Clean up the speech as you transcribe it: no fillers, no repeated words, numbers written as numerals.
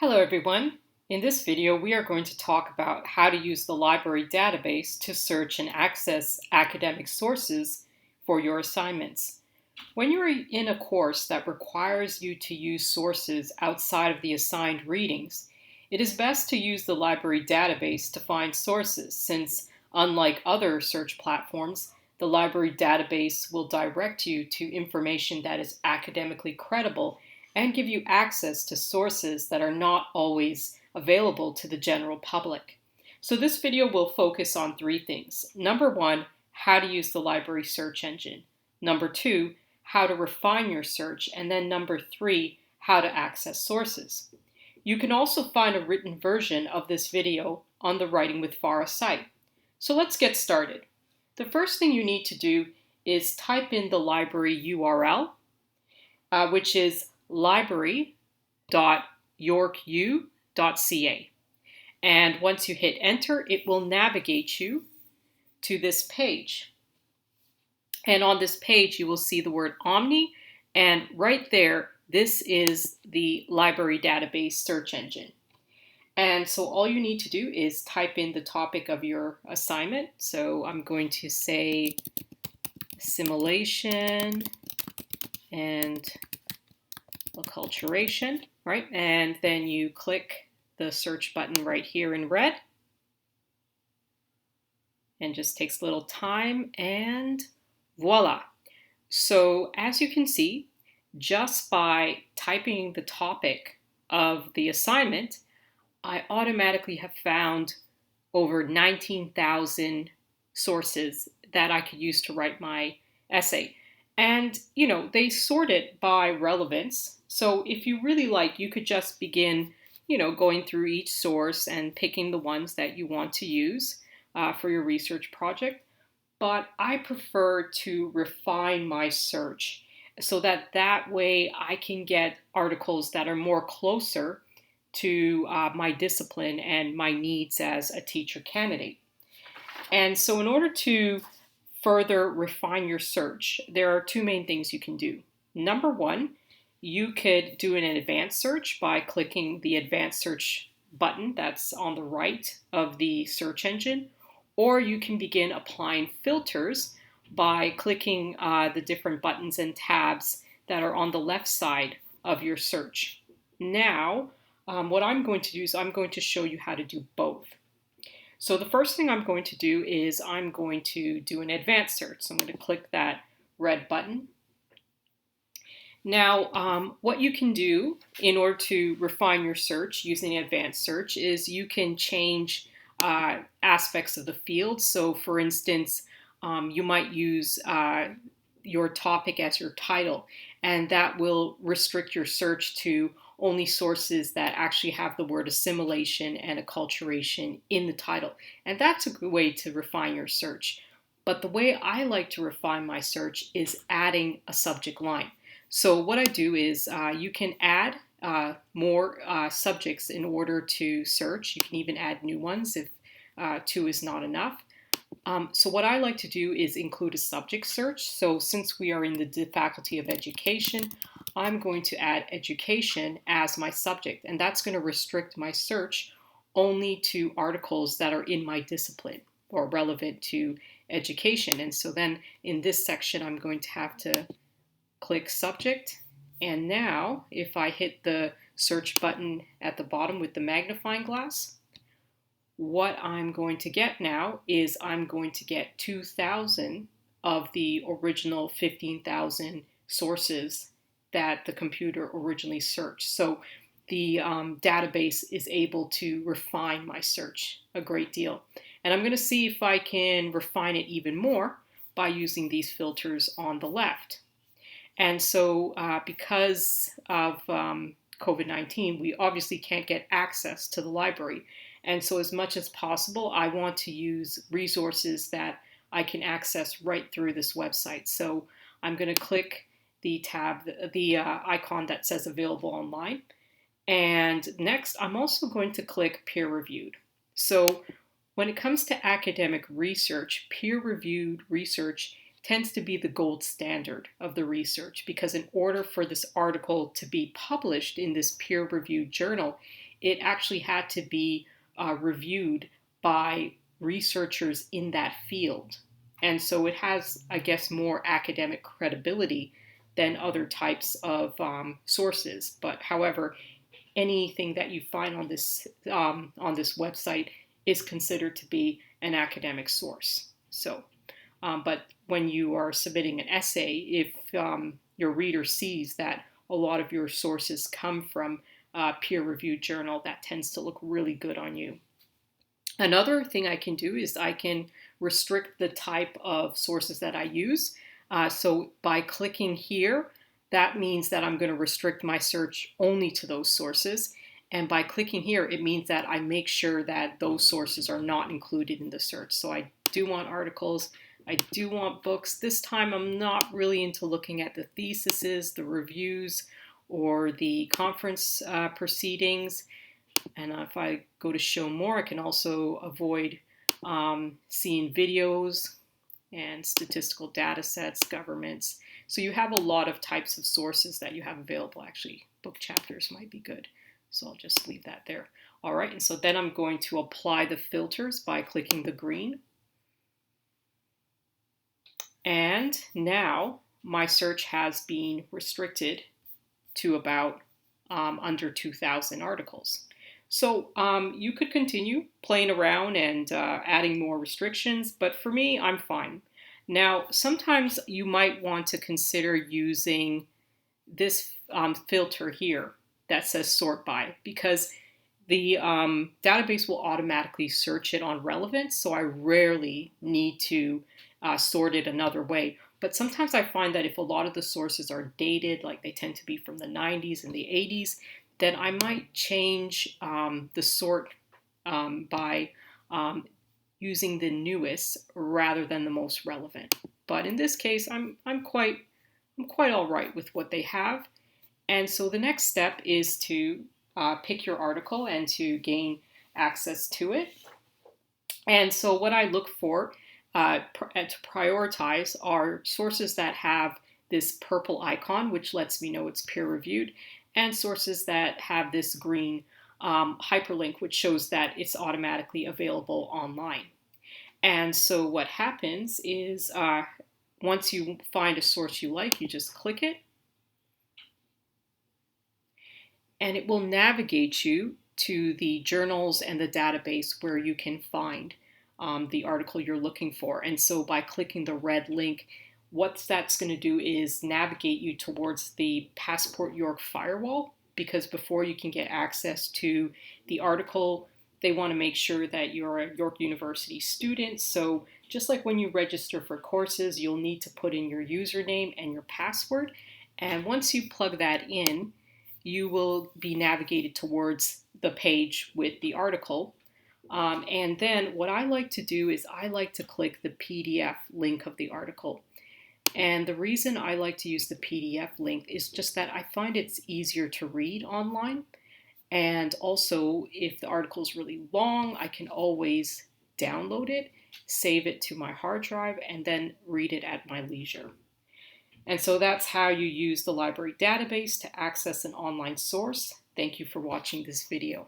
Hello everyone. In this video we are going to talk about how to use the library database to search and access academic sources for your assignments. When you are in a course that requires you to use sources outside of the assigned readings, it is best to use the library database to find sources since, unlike other search platforms, the library database will direct you to information that is academically credible and give you access to sources that are not always available to the general public. So this video will focus on three things. Number one, how to use the library search engine. Number two, how to refine your search. And then number three, how to access sources. You can also find a written version of this video on the Writing with Farah site. So let's get started. The first thing you need to do is type in the library URL, which is library.yorku.ca. And once you hit enter, it will navigate you to this page. And on this page, you will see the word Omni, and right there, this is the library database search engine. And so all you need to do is type in the topic of your assignment. So I'm going to say assimilation and acculturation, right? And then you click the search button right here in red. And just takes a little time, and voila. So as you can see, just by typing the topic of the assignment, I automatically have found over 19,000 sources that I could use to write my essay. And, they sort it by relevance. So if you really like, you could just begin, going through each source and picking the ones that you want to use for your research project. But I prefer to refine my search so that way I can get articles that are more closer to my discipline and my needs as a teacher candidate. And so in order to further refine your search, there are two main things you can do. Number one, you could do an advanced search by clicking the advanced search button that's on the right of the search engine, or you can begin applying filters by clicking the different buttons and tabs that are on the left side of your search. Now, what I'm going to do is I'm going to show you how to do both. So the first thing I'm going to do is I'm going to do an advanced search. So I'm going to click that red button. Now, what you can do in order to refine your search using advanced search is you can change aspects of the field. So for instance, you might use your topic as your title, and that will restrict your search to only sources that actually have the word assimilation and acculturation in the title. And that's a good way to refine your search. But the way I like to refine my search is adding a subject line. So what I do is you can add more subjects in order to search. You can even add new ones if two is not enough. So what I like to do is include a subject search. So since we are in the Faculty of Education, I'm going to add education as my subject, and that's going to restrict my search only to articles that are in my discipline or relevant to education. And so then in this section, I'm going to have to click subject. And now if I hit the search button at the bottom with the magnifying glass, what I'm going to get now is I'm going to get 2,000 of the original 15,000 sources that the computer originally searched. So the database is able to refine my search a great deal. And I'm going to see if I can refine it even more by using these filters on the left. And so because of COVID-19, we obviously can't get access to the library. And so as much as possible, I want to use resources that I can access right through this website. So I'm going to click the tab, the icon that says available online. And next, I'm also going to click peer reviewed. So when it comes to academic research, peer reviewed research tends to be the gold standard of the research, because in order for this article to be published in this peer-reviewed journal, it actually had to be reviewed by researchers in that field. And so it has, I guess, more academic credibility than other types of sources. But however, anything that you find on this website is considered to be an academic source. So, but when you are submitting an essay, if your reader sees that a lot of your sources come from a peer-reviewed journal, that tends to look really good on you. Another thing I can do is I can restrict the type of sources that I use. So by clicking here, that means that I'm going to restrict my search only to those sources. And by clicking here, it means that I make sure that those sources are not included in the search. So I do want articles, I do want books. This time I'm not really into looking at the theses, the reviews, or the conference proceedings. And if I go to show more, I can also avoid seeing videos and statistical data sets, governments. So you have a lot of types of sources that you have available. Actually, book chapters might be good. So I'll just leave that there. All right, and so then I'm going to apply the filters by clicking the green. And now my search has been restricted to about under 2,000 articles. So you could continue playing around and adding more restrictions, but for me, I'm fine. Now, sometimes you might want to consider using this filter here that says sort by, because the database will automatically search it on relevance, so I rarely need to sort it another way. But sometimes I find that if a lot of the sources are dated, like they tend to be from the 90s and the 80s, then I might change the sort by using the newest rather than the most relevant. But in this case, I'm quite all right with what they have. And so the next step is to pick your article and to gain access to it. And so what I look for to prioritize are sources that have this purple icon, which lets me know it's peer-reviewed, and sources that have this green hyperlink, which shows that it's automatically available online. And so what happens is once you find a source you like, you just click it, and it will navigate you to the journals and the database where you can find the article you're looking for. And so by clicking the red link, what that's going to do is navigate you towards the Passport York firewall, because before you can get access to the article, they want to make sure that you're a York University student. So just like when you register for courses, you'll need to put in your username and your password. And once you plug that in, you will be navigated towards the page with the article. And then what I like to do is I like to click the PDF link of the article. And the reason I like to use the PDF link is just that I find it's easier to read online. And also, if the article is really long, I can always download it, save it to my hard drive, and then read it at my leisure. And so that's how you use the library database to access an online source. Thank you for watching this video.